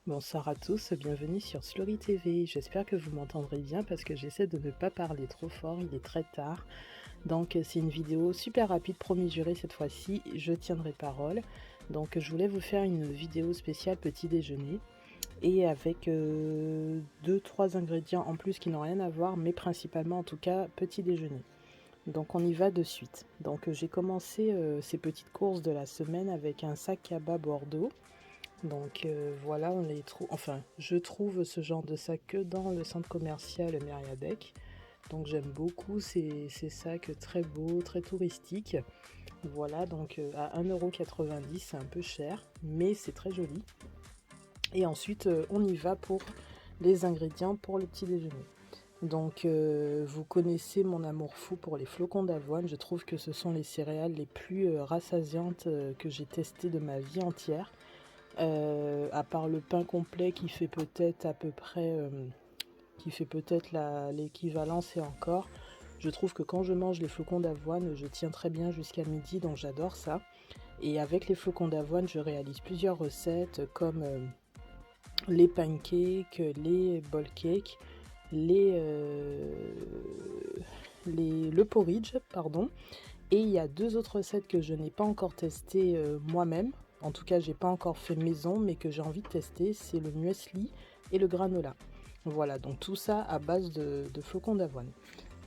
Bonsoir à tous, bienvenue sur Slory TV. J'espère que vous m'entendrez bien parce que j'essaie de ne pas parler trop fort, il est très tard. Donc c'est une vidéo super rapide, promis juré cette fois-ci, je tiendrai parole. Donc je voulais vous faire une vidéo spéciale petit déjeuner et avec 2-3 ingrédients en plus qui n'ont rien à voir, mais principalement en tout cas petit déjeuner. Donc on y va de suite. Donc j'ai commencé ces petites courses de la semaine avec un sac à bas Bordeaux. Donc voilà, on les trouve. Enfin, je trouve ce genre de sac que dans le centre commercial Mériadeck. Donc j'aime beaucoup ces sacs très beaux, très touristiques. Voilà, donc à 1,90 €, c'est un peu cher, mais c'est très joli. Et ensuite, on y va pour les ingrédients pour le petit déjeuner. Donc vous connaissez mon amour fou pour les flocons d'avoine. Je trouve que ce sont les céréales les plus rassasiantes que j'ai testées de ma vie entière. À part le pain complet qui fait peut-être à peu près qui fait peut-être l'équivalence et encore, je trouve que quand je mange les flocons d'avoine, je tiens très bien jusqu'à midi, donc j'adore ça. Et avec les flocons d'avoine, je réalise plusieurs recettes comme les pancakes, les bowl cakes, le porridge, pardon. Et il y a deux autres recettes que je n'ai pas encore testées moi-même. En tout cas, j'ai pas encore fait maison, mais que j'ai envie de tester. C'est le muesli et le granola. Voilà, donc tout ça à base de flocons d'avoine.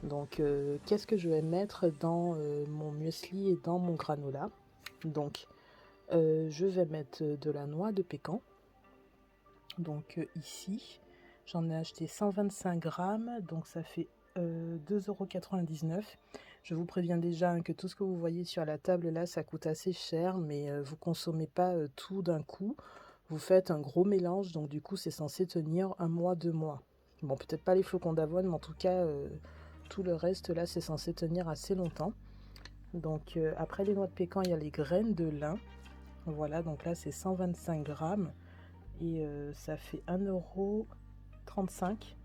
Donc, qu'est-ce que je vais mettre dans mon muesli et dans mon granola? Donc, je vais mettre de la noix de pécan. Donc, ici, j'en ai acheté 125 grammes. Donc, ça fait 2,99 €. Je vous préviens déjà que tout ce que vous voyez sur la table là, ça coûte assez cher, mais vous consommez pas tout d'un coup. Vous faites un gros mélange, donc du coup c'est censé tenir un mois, 2 mois. Bon, peut-être pas les flocons d'avoine, mais en tout cas tout le reste là, c'est censé tenir assez longtemps. Donc après les noix de pécan, il y a les graines de lin. Voilà, donc là c'est 125 grammes et ça fait 1,35 €.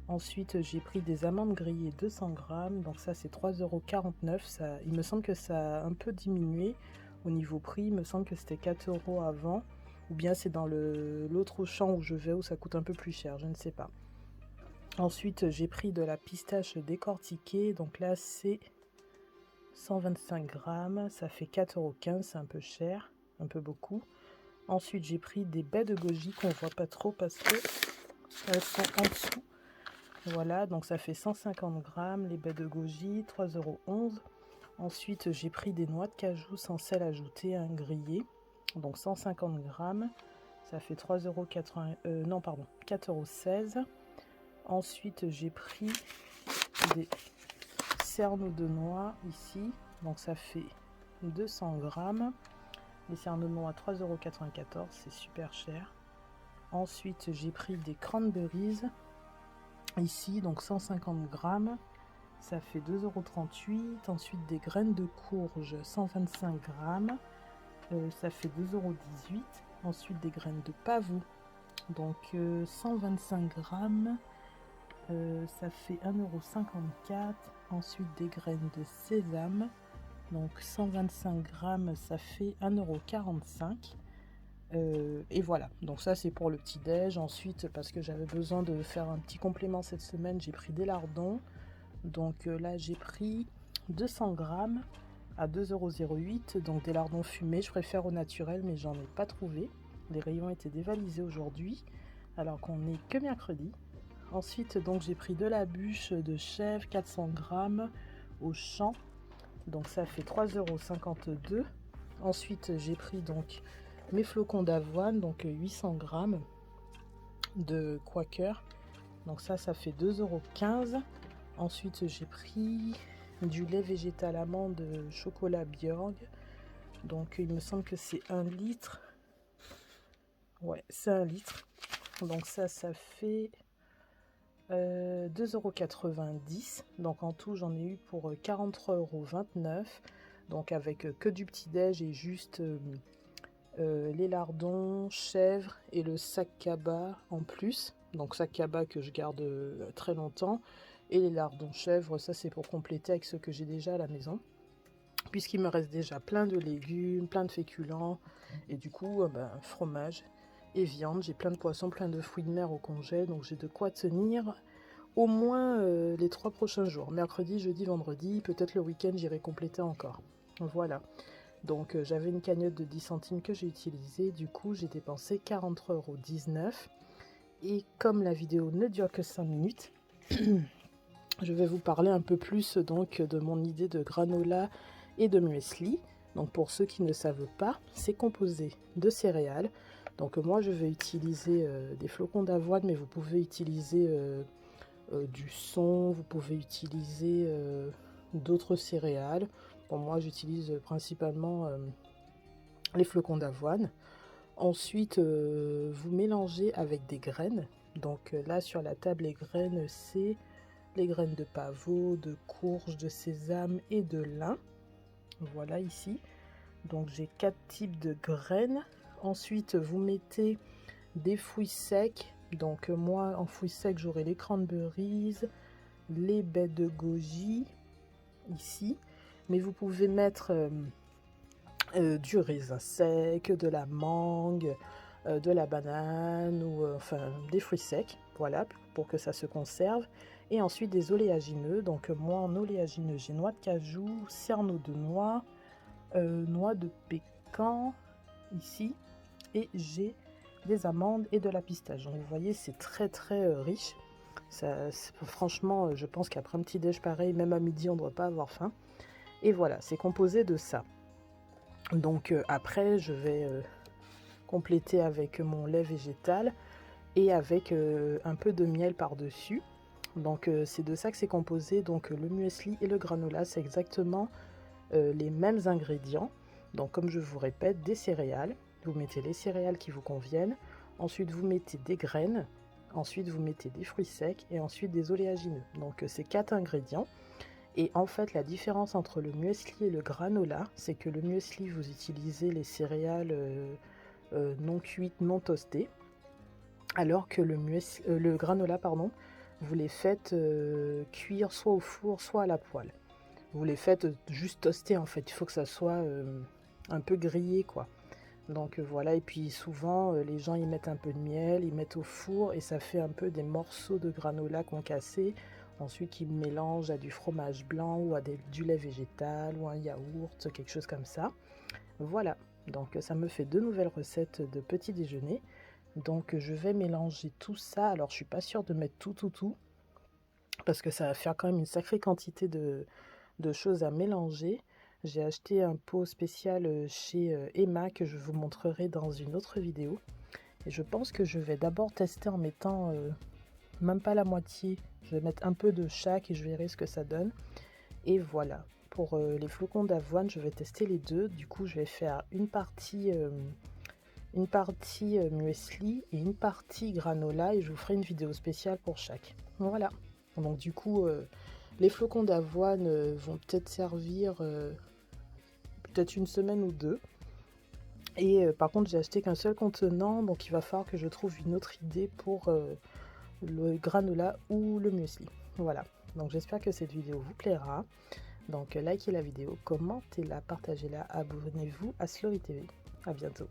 Ensuite, j'ai pris des amandes grillées 200 grammes, donc ça c'est 3,49 €. Il me semble que ça a un peu diminué au niveau prix, il me semble que c'était 4 € avant, ou bien c'est dans l'autre Auchan où je vais où ça coûte un peu plus cher, je ne sais pas. Ensuite, j'ai pris de la pistache décortiquée, donc là c'est 125 grammes, ça fait 4,15 €, c'est un peu cher, un peu beaucoup. Ensuite, j'ai pris des baies de goji qu'on voit pas trop parce que elles sont en dessous. Voilà, donc ça fait 150 grammes, les baies de goji, 3,11 €. Ensuite, j'ai pris des noix de cajou sans sel ajouté, grillé, donc 150 grammes, ça fait 3,80 €, non pardon, 4,16 €. Ensuite, j'ai pris des cerneaux de noix ici, donc ça fait 200 grammes. Les cerneaux de noix 3,94 €, c'est super cher. Ensuite, j'ai pris des cranberries ici, donc 150 grammes, ça fait 2,38 €. Ensuite, des graines de courge, 125 grammes, ça fait 2,18 €. Ensuite, des graines de pavot, donc 125 grammes, ça fait 1,54 €. Ensuite, des graines de sésame, donc 125 grammes, ça fait 1,45 €. Et voilà, donc ça c'est pour le petit déj. Ensuite, parce que j'avais besoin de faire un petit complément cette semaine, j'ai pris des lardons. Donc là j'ai pris 200 grammes à 2,08 €, donc des lardons fumés. Je préfère au naturel, mais j'en ai pas trouvé. Les rayons étaient dévalisés aujourd'hui, alors qu'on n'est que mercredi. Ensuite, donc j'ai pris de la bûche de chèvre, 400 grammes au champ, donc ça fait 3,52 €. Ensuite, j'ai pris donc mes flocons d'avoine, donc 800 grammes de Quaker, donc ça fait 2,15 €. Ensuite, j'ai pris du lait végétal amande chocolat Bjorg, donc il me semble que c'est 1 litre. Ouais, c'est 1 litre, donc ça fait 2,90 €. Donc en tout, j'en ai eu pour 43,29 €. Donc avec que du petit-déj et juste les lardons, chèvre et le sac cabas en plus. Donc sac cabas que je garde très longtemps. Et les lardons chèvre, ça c'est pour compléter avec ceux que j'ai déjà à la maison. Puisqu'il me reste déjà plein de légumes, plein de féculents. Et du coup, fromage. et viande. J'ai plein de poissons, plein de fruits de mer au congèle, donc j'ai de quoi tenir au moins les 3 prochains jours. Mercredi, jeudi, vendredi, peut-être le week-end j'irai compléter encore. Voilà. Donc j'avais une cagnotte de 10 centimes que j'ai utilisée, du coup j'ai dépensé 43,19 €. Et comme la vidéo ne dure que 5 minutes, je vais vous parler un peu plus donc de mon idée de granola et de muesli. Donc pour ceux qui ne savent pas, c'est composé de céréales. Donc moi je vais utiliser des flocons d'avoine, mais vous pouvez utiliser du son, vous pouvez utiliser d'autres céréales. Bon, moi j'utilise principalement les flocons d'avoine. Ensuite vous mélangez avec des graines. Donc là sur la table, les graines, c'est les graines de pavot, de courge, de sésame et de lin. Voilà ici. Donc j'ai 4 types de graines. Ensuite vous mettez des fruits secs. Donc moi en fruits secs j'aurai les cranberries, les baies de goji ici. Mais vous pouvez mettre du raisin sec, de la mangue, de la banane ou enfin des fruits secs. Voilà, pour que ça se conserve. Et ensuite des oléagineux. Donc moi en oléagineux j'ai noix de cajou, cerneau de noix, noix de pécan ici, et j'ai des amandes et de la pistache. Donc vous voyez c'est très riche. Ça, franchement je pense qu'après un petit déj pareil, même à midi on ne doit pas avoir faim. Et voilà, c'est composé de ça. Donc après je vais compléter avec mon lait végétal et avec un peu de miel par dessus. Donc c'est de ça que c'est composé. Donc le muesli et le granola, c'est exactement les mêmes ingrédients. Donc comme je vous répète, des céréales, vous mettez les céréales qui vous conviennent, ensuite vous mettez des graines, ensuite vous mettez des fruits secs et ensuite des oléagineux. Donc c'est 4 ingrédients. Et en fait la différence entre le muesli et le granola, c'est que le muesli vous utilisez les céréales non cuites, non toastées, alors que le granola pardon, vous les faites cuire soit au four soit à la poêle. Vous les faites juste toaster en fait, il faut que ça soit un peu grillé quoi. Donc voilà, et puis souvent les gens y mettent un peu de miel, ils mettent au four et ça fait un peu des morceaux de granola concassés. Ensuite ils mélangent à du fromage blanc ou à du lait végétal ou un yaourt, quelque chose comme ça. Voilà, donc ça me fait 2 nouvelles recettes de petit déjeuner. Donc je vais mélanger tout ça. Alors je suis pas sûre de mettre tout parce que ça va faire quand même une sacrée quantité de choses à mélanger. J'ai acheté un pot spécial chez Emma que je vous montrerai dans une autre vidéo. Et je pense que je vais d'abord tester en mettant même pas la moitié. Je vais mettre un peu de chaque et je verrai ce que ça donne. Et voilà. Pour les flocons d'avoine, je vais tester les deux. Du coup, je vais faire une partie muesli et une partie granola et je vous ferai une vidéo spéciale pour chaque. Voilà. Donc du coup, les flocons d'avoine vont peut-être servir peut-être une semaine ou deux. Et par contre, j'ai acheté qu'un seul contenant, donc il va falloir que je trouve une autre idée pour le granola ou le muesli. Voilà. Donc j'espère que cette vidéo vous plaira. Donc likez la vidéo, commentez-la, partagez-la, abonnez-vous à Slowy TV. À bientôt.